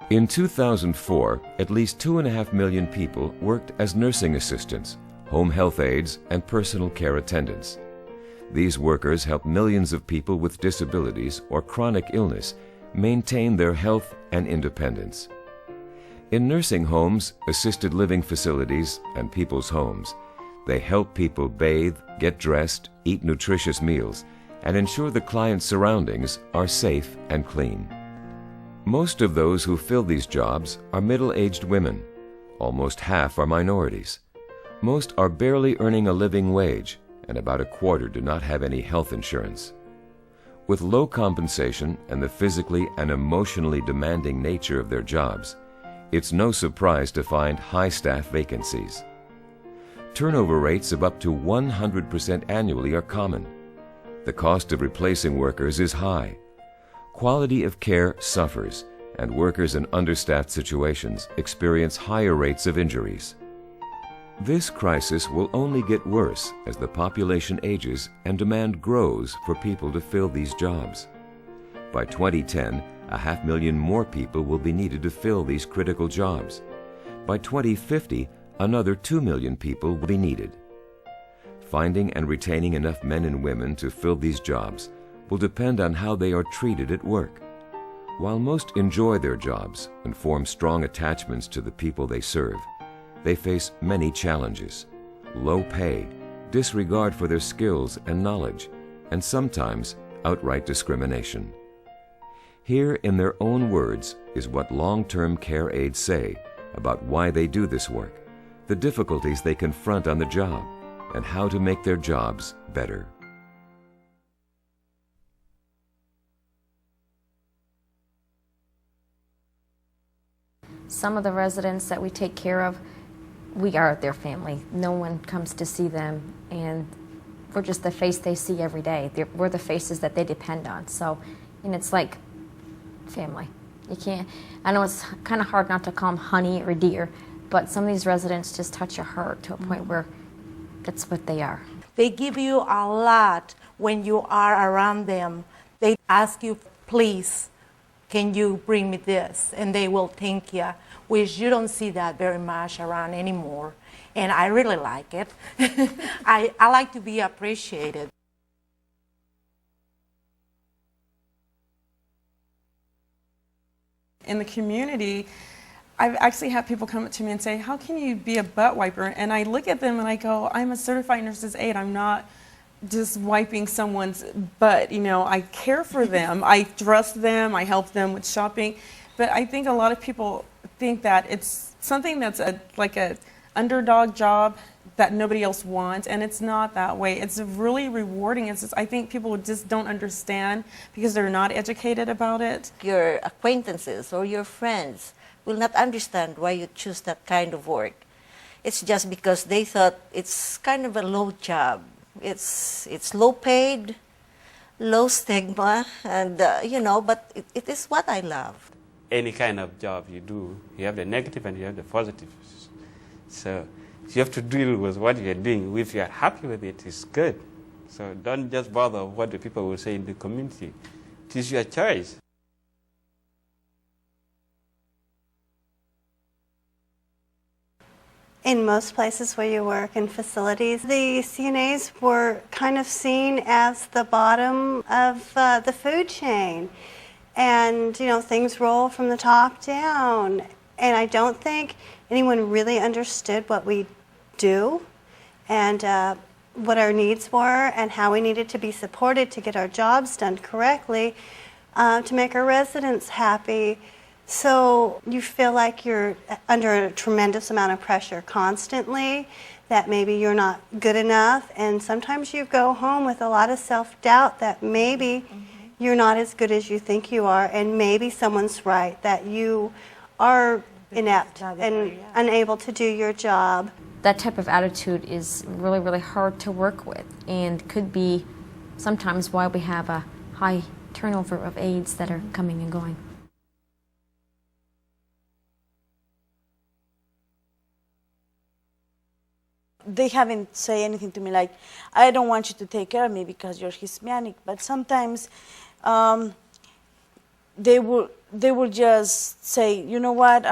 In 2004, at least 2.5 million people worked as nursing assistants, home health aides, and personal care attendants. These workers help millions of people with disabilities or chronic illness maintain their health and independence. In nursing homes, assisted living facilities, and people's homes, they help people bathe, get dressed, eat nutritious meals, and ensure the client's surroundings are safe and clean. Most of those who fill these jobs are middle-aged women. Almost half are minorities. Most are barely earning a living wage, and about a quarter do not have any health insurance. With low compensation and the physically and emotionally demanding nature of their jobs, it's no surprise to find high staff vacancies. Turnover rates of up to 100% annually are common. The cost of replacing workers is high. Quality of care suffers, and workers in understaffed situations experience higher rates of injuries. This crisis will only get worse as the population ages and demand grows for people to fill these jobs. By 2010, 500,000 more people will be needed to fill these critical jobs. By 2050, another 2 million people will be needed. Finding and retaining enough men and women to fill these jobs will depend on how they are treated at work. While most enjoy their jobs and form strong attachments to the people they serve, they face many challenges: low pay, disregard for their skills and knowledge, and sometimes outright discrimination. Here, in their own words, is what long-term care aides say about why they do this work, the difficulties they confront on the job, and how to make their jobs better. Some of the residents that we take care of, we are their family. No one comes to see them, and we're just the face they see every day. We're the faces that they depend on. So, and it's like family. You can't, I know it's kind of hard not to call them honey or dear, but some of these residents just touch your heart to a point where that's what they are. They give you a lot when you are around them. They ask you, please, can you bring me this? And they will thank you, which you don't see that very much around anymore. And I really like it. I like to be appreciated. In the community, I've actually had people come up to me and say, how can you be a butt wiper? And I look at them and I go, I'm a certified nurse's aide. I'm not just wiping someone's butt. You know, I care for them. I dress them. I help them with shopping. But I think a lot of people think that it's something that's like a underdog job that nobody else wants, and it's not that way. It's really rewarding. It's just, I think people just don't understand because they're not educated about it. Your acquaintances or your friends will not understand why you choose that kind of work. It's just because they thought it's kind of a low job. It's low paid, low stigma, and you know, but it is what I love. Any kind of job you do, you have the negative and you have the positives. So you have to deal with what you're doing. If you're happy with it, it's good. So don't just bother what the people will say in the community. It is your choice. In most places where you work in facilities, the CNAs were kind of seen as the bottom of the food chain. And, you know, things roll from the top down. And I don't think anyone really understood what we do and what our needs were and how we needed to be supported to get our jobs done correctly, to make our residents happy. So you feel like you're under a tremendous amount of pressure constantly, that maybe you're not good enough, and sometimes you go home with a lot of self-doubt that maybe you're not as good as you think you are, and maybe someone's right, that you are inept and unable to do your job. That type of attitude is really, really hard to work with, and could be sometimes why we have a high turnover of aides that are coming and going. They haven't said anything to me like, I don't want you to take care of me because you're Hispanic, but sometimes they will they will just say, you know what,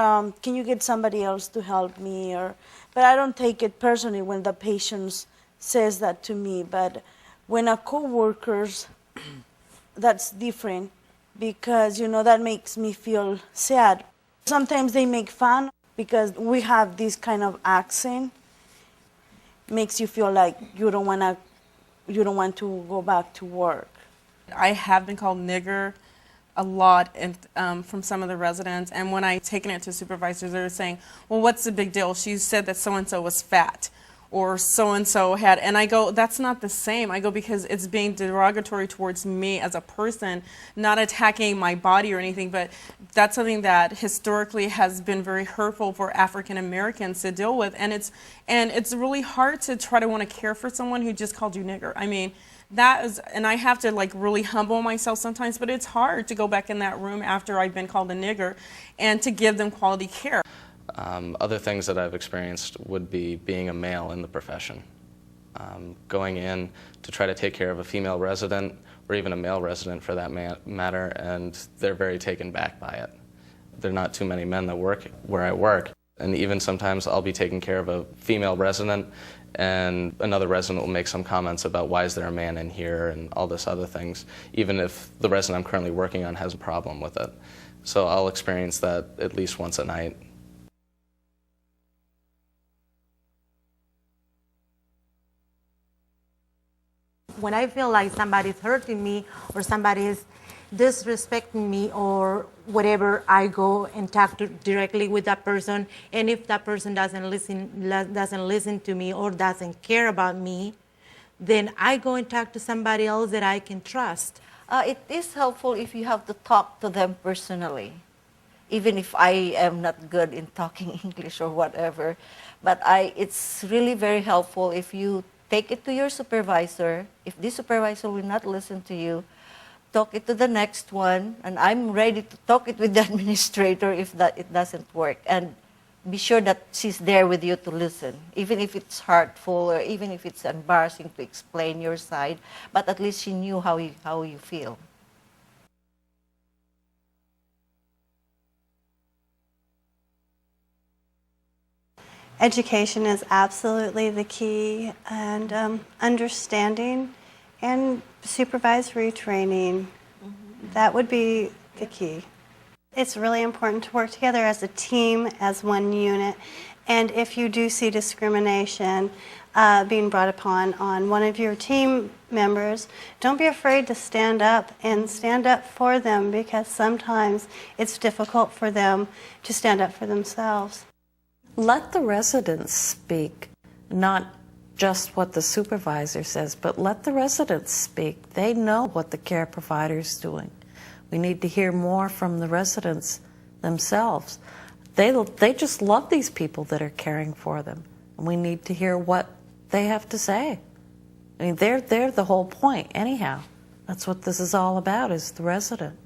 can you get somebody else to help me? But I don't take it personally when the patient says that to me. But when a coworkers, that's different because, that makes me feel sad. Sometimes they make fun because we have this kind of accent. Makes you feel like you don't want to go back to work. I have been called nigger a lot from some of the residents, and when I taken it to supervisors, they were saying, well, what's the big deal? She said that so-and-so was fat, or so-and-so had, and I go, that's not the same. I go, because it's being derogatory towards me as a person, not attacking my body or anything, but that's something that historically has been very hurtful for African Americans to deal with, and it's really hard to try to want to care for someone who just called you nigger. I mean, that is, and I have to like really humble myself sometimes, but it's hard to go back in that room after I've been called a nigger and to give them quality care. Other things that I've experienced would be being a male in the profession. Going in to try to take care of a female resident, or even a male resident for that matter, and they're very taken back by it. There are not too many men that work where I work, and even sometimes I'll be taking care of a female resident, and another resident will make some comments about why is there a man in here and all this other things, even if the resident I'm currently working on has a problem with it. So I'll experience that at least once a night. When I feel like somebody's hurting me or somebody's disrespecting me or whatever, I go and talk directly with that person. And if that person doesn't listen to me or doesn't care about me, then I go and talk to somebody else that I can trust. It is helpful if you have to talk to them personally, even if I am not good in talking English or whatever. But it's really very helpful if you take it to your supervisor. If this supervisor will not listen to you, talk it to the next one, and I'm ready to talk it with the administrator if it doesn't work. And be sure that she's there with you to listen, even if it's hurtful or even if it's embarrassing to explain your side, but at least she knew how you feel. Education is absolutely the key, and understanding and supervisory training, that would be the key. It's really important to work together as a team, as one unit, and if you do see discrimination being brought upon on one of your team members, don't be afraid to stand up and stand up for them, because sometimes it's difficult for them to stand up for themselves. Let the residents speak, not just what the supervisor says, but let the residents speak. They know what the care provider is doing. We need to hear more from the residents themselves. They just love these people that are caring for them, and we need to hear what they have to say. I mean, they're the whole point anyhow. That's what this is all about, is the resident.